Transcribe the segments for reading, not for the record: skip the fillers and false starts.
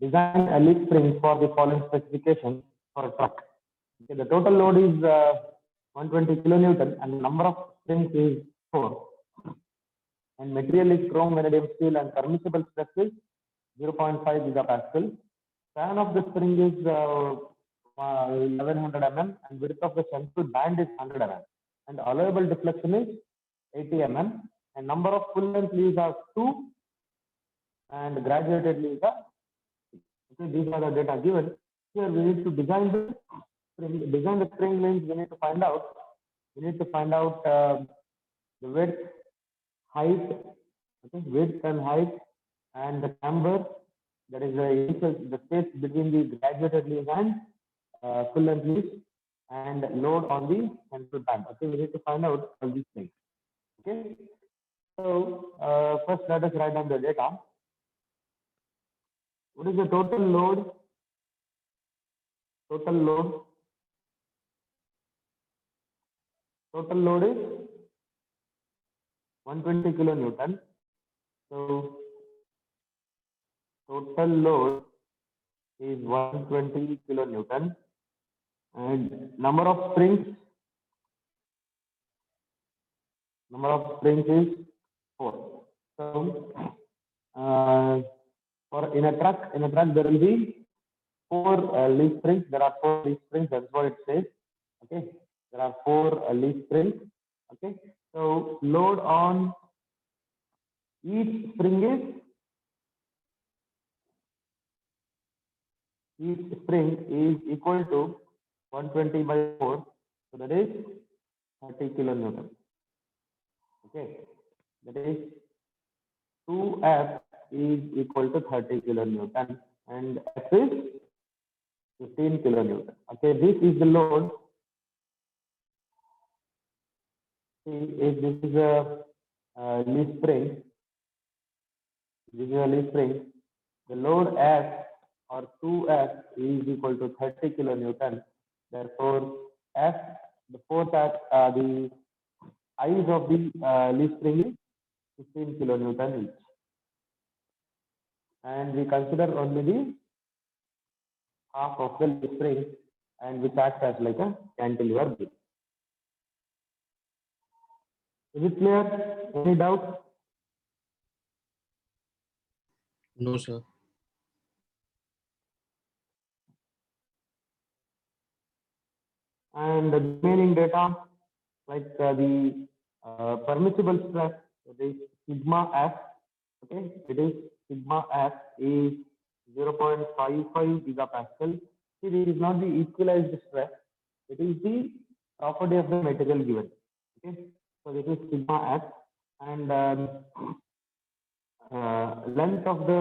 design a leaf spring for the following specifications for a truck. Okay, the total load is 120 kilonewton and the number of springs is 4. And material is chrome vanadium steel and permissible stress is 0.5 gigapascal. Span of the spring is 1100 mm and width of the central band is 100 mm. And allowable deflection is 80 mm. And number of full length leaves are 2 and graduated leaves are 6. Okay, these are the data given. Here we need to design the spring. Design the spring length. We need to find out. The width, height, okay, width and height, and the camber. That is the space between the graduated leaves and full length leaves, and load on the central band. Okay, we need to find out all these things. Okay, so first let us write down the data. What is the total load? Total load is 120 kilonewton. So total load is 120 kilonewton, and number of springs is 4. So for in a truck there will be 4 leaf springs. There are 4 leaf springs. That's what it says. Okay, there are 4 leaf springs. Okay, so load on each spring is equal to 120 by 4. So that is 30 kilonewton. Okay, that is 2F is equal to 30 kilonewton and F is 15 kilonewton. Okay, this is the load. See, if this is a leaf spring, the load F or 2F is equal to 30 kilonewton. Therefore, F, the force at the eyes of the leaf spring is 15 kilonewton each. And we consider only the half of the leaf spring, and which acts as like a cantilever beam. Is it clear? Any doubt? No, sir. And the remaining data, like the permissible stress, that is sigma F. Okay, it is sigma F is 0.55 gigapascal. See, this is not the equalized stress. It is the property of the material given. Okay, so this is sigma F, and length of the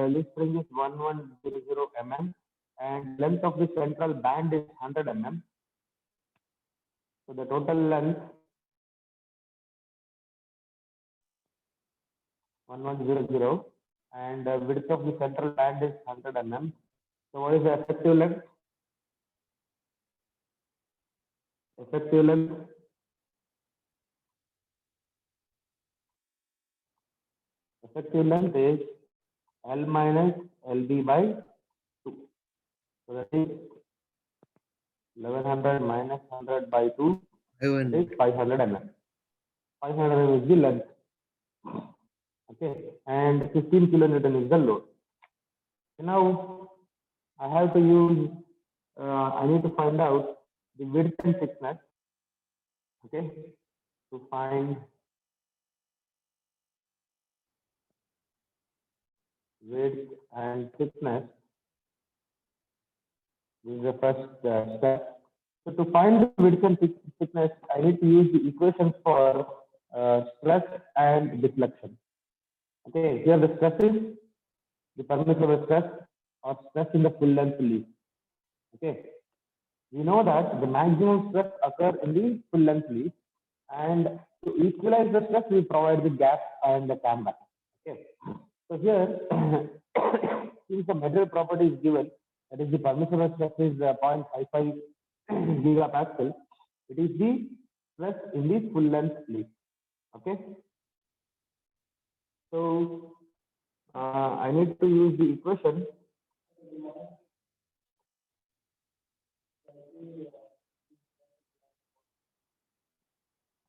leaf spring is 1100 mm, and length of the central band is 100 mm. So the total length 1100, and width of the central band is 100 mm. So what is the effective length? Effective length is L minus LB by 2. So that is 1100 minus 100 by 2. That is 500 mm. 500 is the length. Okay, and 15 kilonewton is the load. So now I have to use, I need to find out the width and thickness. Okay, to find width and thickness, this is the first step. So to find the width and thickness, I need to use the equations for stress and deflection. Okay, here the stress is the permissible stress or stress in the full length leaf. Okay, we know that the maximum stress occurs in the full length leaf, and to equalize the stress, we provide the gap and the camber. Okay, so here, since the material property is given, that is the permissible stress is 0.55 gigapascal, it is the stress in the full length leaf. Okay, so I need to use the equation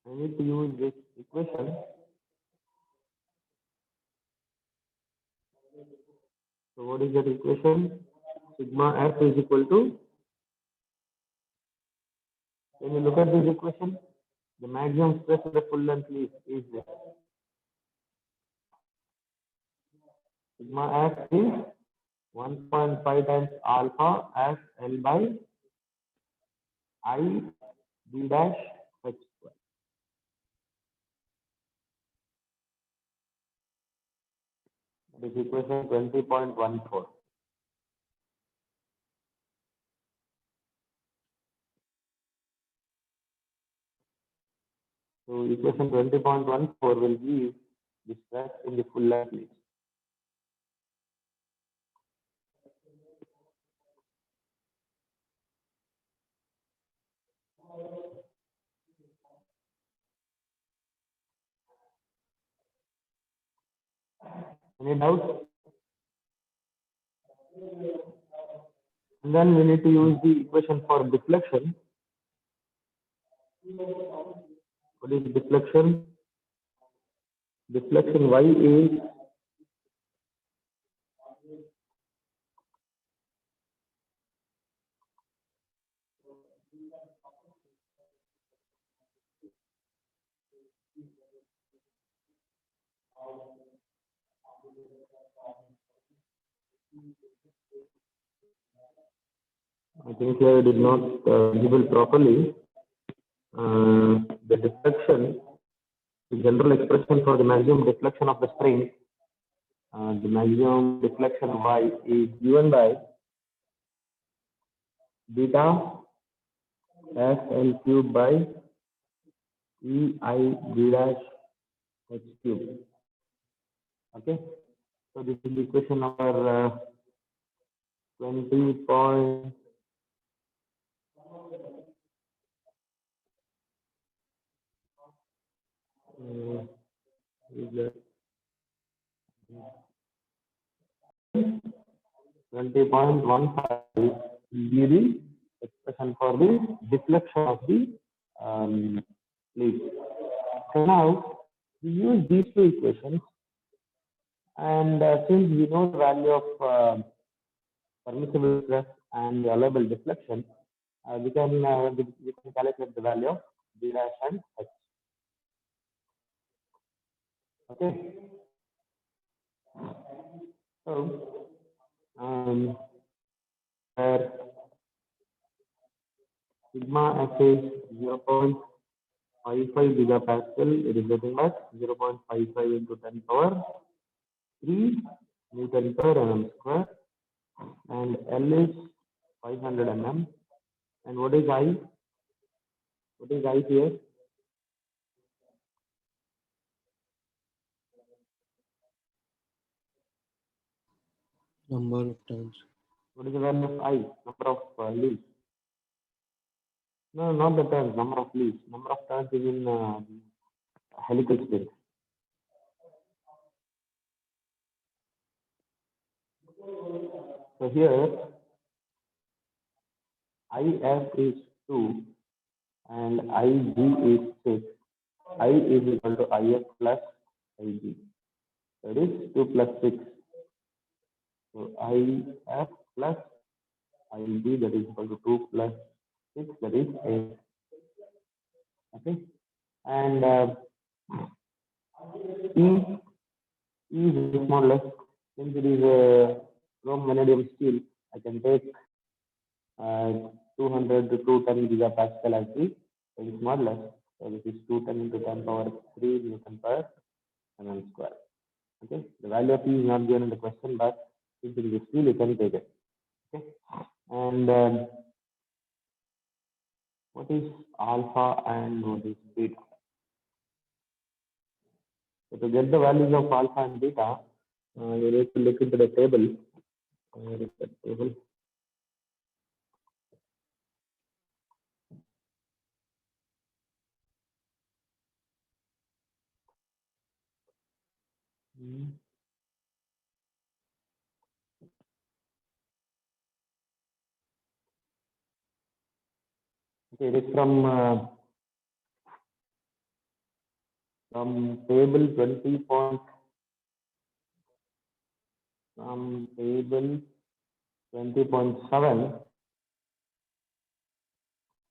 I need to use this equation. So what is that equation? Sigma f is equal to, when you look at this equation, the maximum stress in the full length leaf is there. Sigma f is 1.5 times alpha as L by I b dash h square. That is equation 20.14. So equation 20.14 will give the stress in the full length leaf. Any doubts? And then we need to use the equation for deflection. What is deflection? Deflection y is I think here it is not visible properly. The deflection, the general expression for the maximum deflection of the string, the maximum deflection y is given by beta f L cube by E I b dash h cube. Okay, so this is the equation number 20 point. Is that 20.15 is the expression for the deflection of the leaf. So now we use these two equations, and since we know the value of permissible stress and the allowable deflection, we can calculate the value of b dash and h. Okay. So where sigma f is 0.55 gigapascal, it is getting back 0.55 into 10 power 3 Newton per mm square, and L is 500 mm. And what is I? What is I here? Number of turns. What is the value of I? Number of leaves. No, not the turns, number of leaves. Number of turns is in helical spin. So here, IF is 2 and IG is 6. I is equal to IF plus IG. That is 2 plus 6. So IF plus IG, that is equal to 2 plus 6, that is 8. Okay. And E is more or less, since it is a chrome vanadium steel, I can take 200 to 210 gigapascal as the Young's modulus. So this is 210 into 10 power 3 Newton per mm square. Okay, the value of E is not given in the question, but since it is steel, you can take it. Okay, and what is alpha and what is beta? So to get the values of alpha and beta, you need to look into the table. Where is that table? Okay, it is from table 20 point, from table 20.7,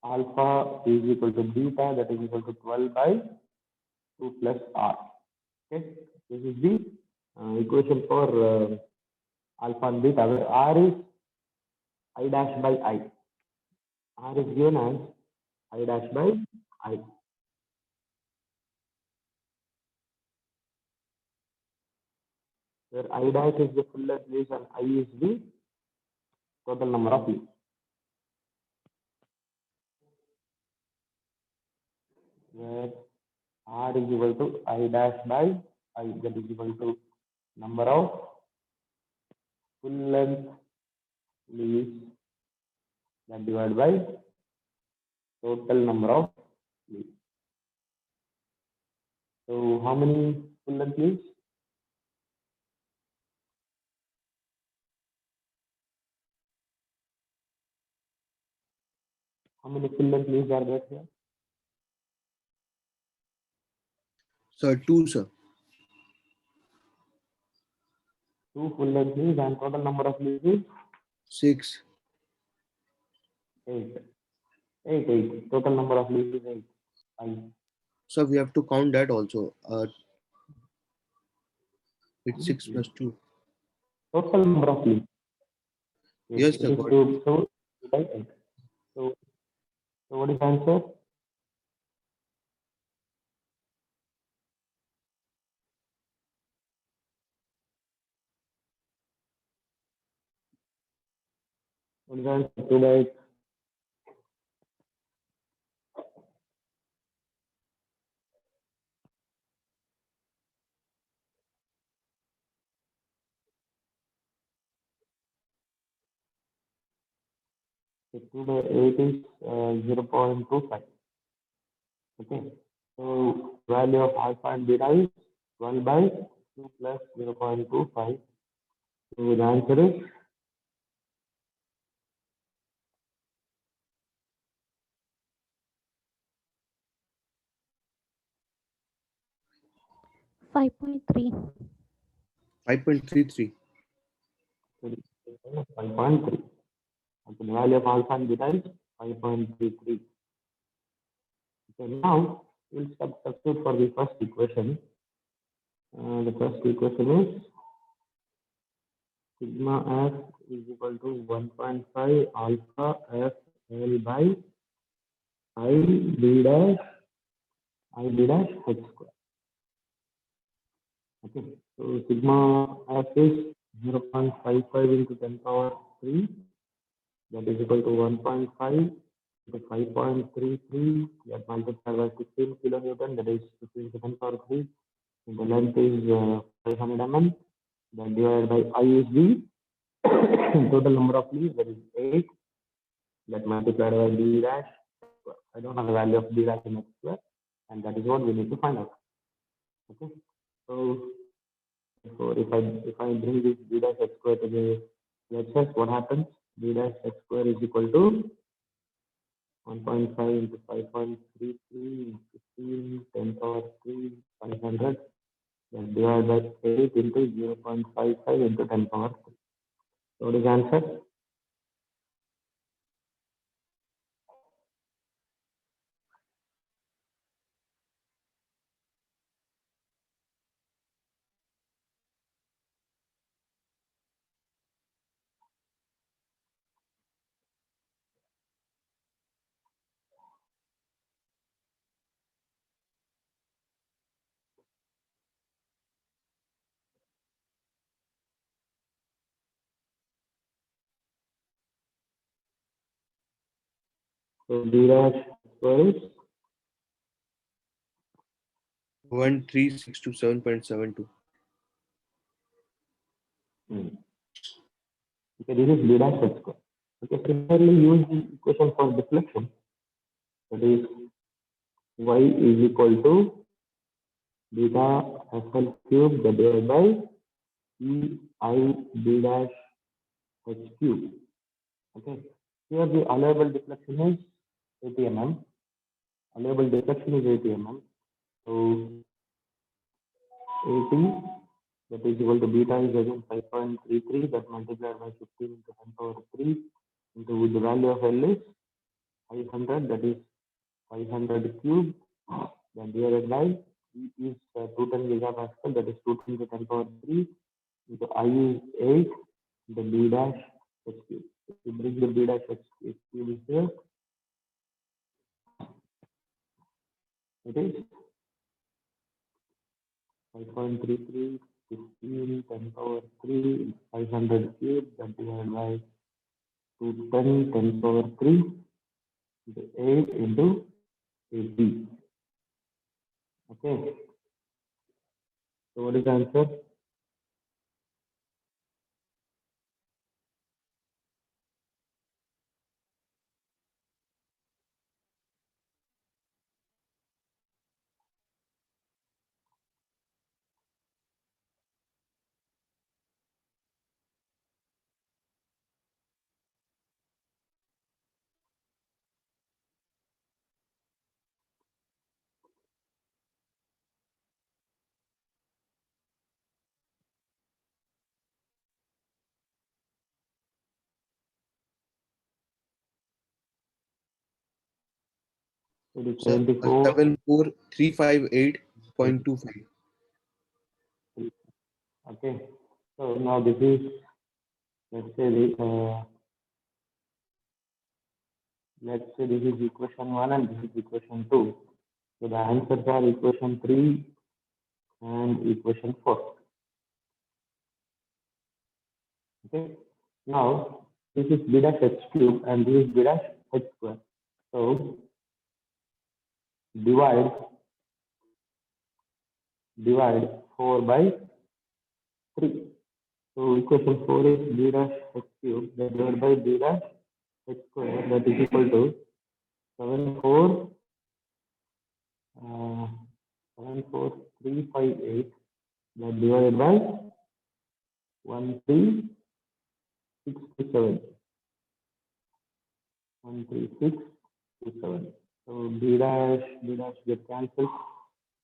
alpha is equal to beta, that is equal to 12 by 2 plus r. Okay, this is the equation for alpha and beta, where r is I dash by I. R is given as I dash by I. Where I dash is the full length leaves and I is the total number of leaves. Where R is equal to I dash by I, that is equal to number of full length leaves that divided by total number of leaves. So how many full length leaves? How many full length leaves are there here? Sir, 2, sir. 2 full length leaves and total number of leaves is 6. 8. 8. Total number of leaves is 8. 5. So we have to count that also. It's 6 plus 2. Total number of leaves. Yes, It sir. is Got it. 2 by 8. So what is the answer? What is the answer? 2 by 8. So 2 by 8 is 0.25. Okay. So value of alpha and beta is 12 by 2 plus 0.25. So the answer is 5.3. 5.33. 5.3. Okay, the value of alpha and beta is 5.33. Okay, now we'll substitute for the first equation. The first equation is sigma f is equal to 1.5 alpha f L by I b dash h square. Okay, so sigma f is 0.55 into 10 power 3, that is equal to 1.5 into 5.33, that multiplied by 15 kilonewton, that is 15 to 10 power 3. And the length is 500 mm, then divided by I is the total number of leaves, that is 8, that multiplied by b dash. I don't have the value of b dash in x square, and that is what we need to find out. Okay, so if I bring this b dash x square to the LHS, what happens? B dash x square is equal to 1.5 into 5.33 15 10 power 3 500, then divided by 8 into 0.55 into 10 power 3. So what is the answer? So b dash square is 1367.72. okay, this is b dash x square. Okay, similarly use the equation for deflection, that is y is equal to beta fl cube divided by e I b dash h cube. Okay, here the allowable deflection is 80 mm. Allowable deflection is 80 mm. So 80, that is equal to beta is again 5.33, that multiplied by 15 into 10 power 3 into the value of L is 500, that is 500 cube, then divided by E is 210 gigapascal, that is 210 to 10 power 3 into I is 8 into B dash H cube. If you bring the B dash H cube here, it is 5.33, 15, 10 power 3, 500 cube, that divided by 210, 10 power 3, into 8 into 80. Okay. So what is the answer? It is Sir, 74. 74358.25. Okay. So now this is, let's say, this is equation 1 and this is equation 2. So the answers are equation 3 and equation 4. Okay. Now this is b dash h cube and this is b dash h square. So divide 4 by 3. So equation 4 is b dash h cube divided by b dash h square, that is equal to 74358, that divided by 13627. 13627. So b dash get cancelled.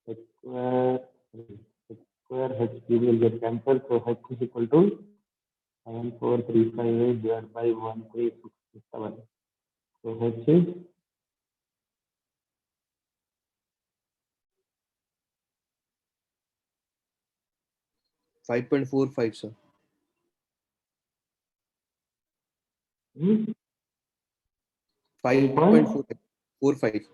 H square h cube will get cancelled. So h is equal to 74358 divided by 13627. So h is 5.45, sir. 5.45.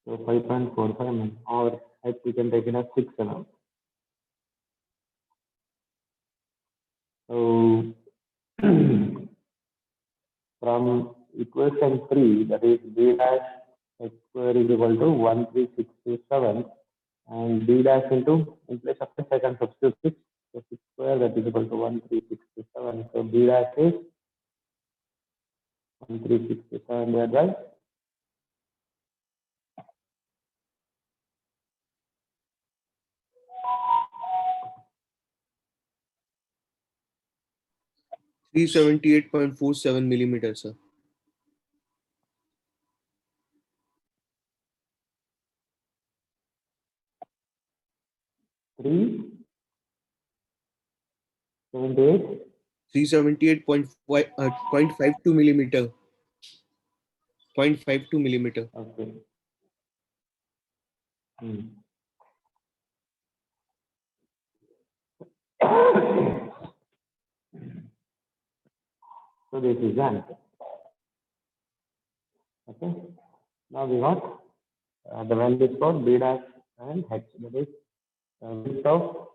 So 5.45 or h we can take it as 6 mm. So from equation 3, that is b dash h square is equal to 13627, and b dash into, in place of h I can substitute 6, so 6 square, that is equal to 13627. So b dash is 13627 divided by 378.47 millimeters, sir. 378. 378.52 millimeter. 0.52 millimeter. Okay. So this is the answer. Okay. Now we got the values for b dash and h. That is width of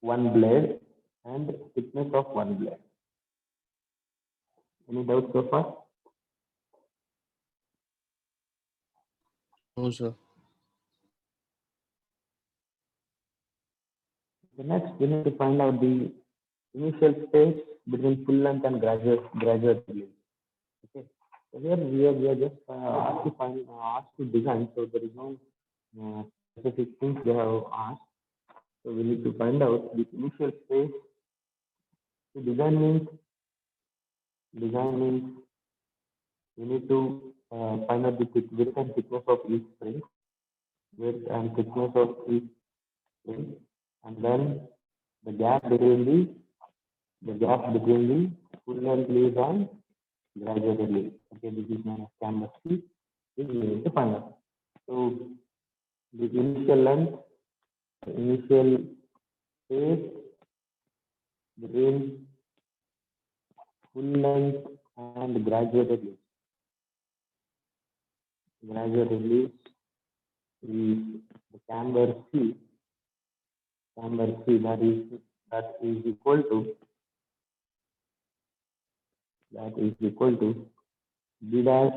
one blade and thickness of one blade. Any doubts so far? No, sir. The next, we need to find out the initial space between full length and graduate release. Okay. So here we are just asked to design. So there is no specific things they have asked. So we need to find out the initial space. So design means we need to find out the width and thickness of each spring, width and thickness of each spring, and then the gap between the full length leaves and graduated leaves. Okay, this is known as camber C. This we need to find out. So the initial length, the initial space between full length and graduated leaves. Graduated leaves is the camber C. Camber C that is equal to B dash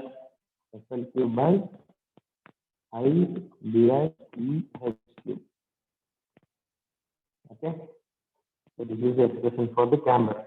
SL cube by I B dash E H cube. Okay, so this is the expression for the camber.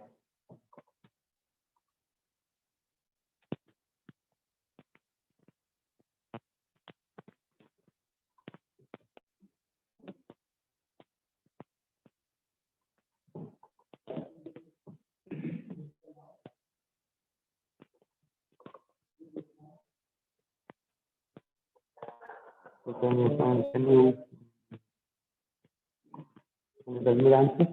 So can you tell me the answer?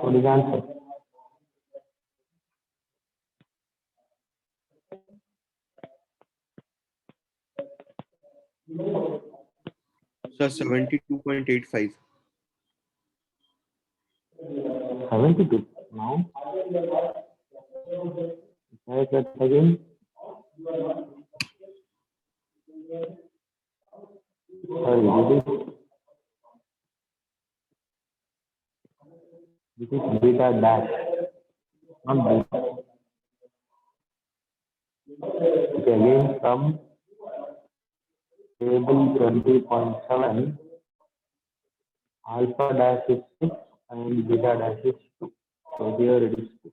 What is the answer? Sir, 72.85. 72. Now, try that again. Sorry, this is beta dash, not beta. Okay, again from table 20.7, alpha dash is 6 and beta dash is 2. So here it is 2.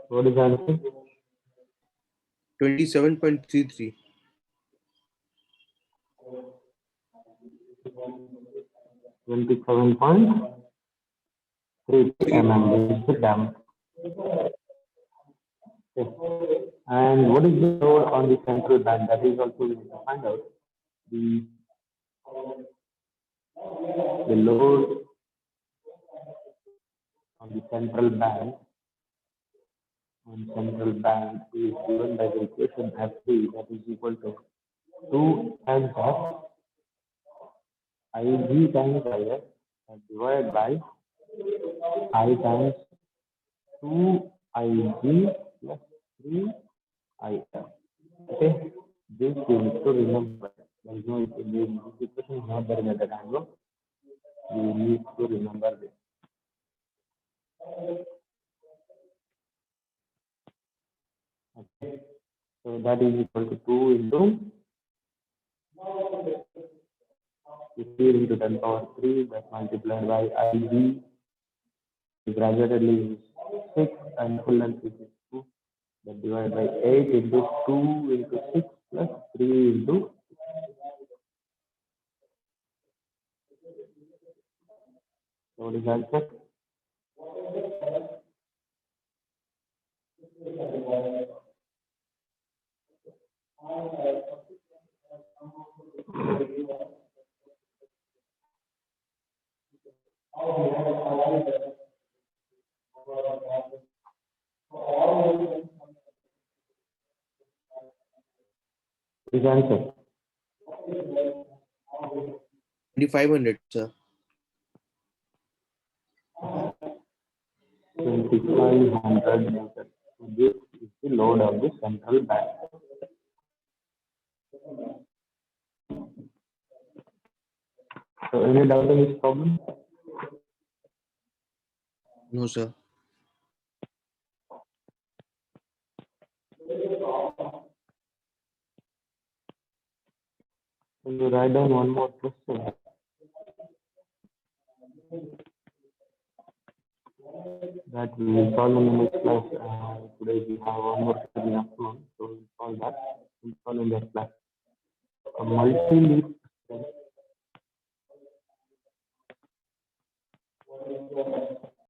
What is the answer? 27.33. 27.3 mm is the diameter. Okay. And what is the load on the central band? That is also we need to find out. The load on the central band is given by the equation F3, that is equal to 2 times of Ig times Is divided by I times 2Ig plus 3If. Okay, this you need to remember. There is no, this equation is not there in the diagram. You need to remember this. Okay, so that is equal to 2 into 15 into 10 power 3, that multiplied by Ig. The graduated leave is 6 and full length is 2. That divided by 8 into 2 into 6 plus 3 into. So what is the answer? Please answer. 2500, sir. 2500 Newton. So this is the load of the central band. So any doubt in this problem? No, sir. Can you write down one more question? That we will solve in the next class. Today we have one more class in the afternoon, so we'll solve that. We'll solve in that class. A multi-leaf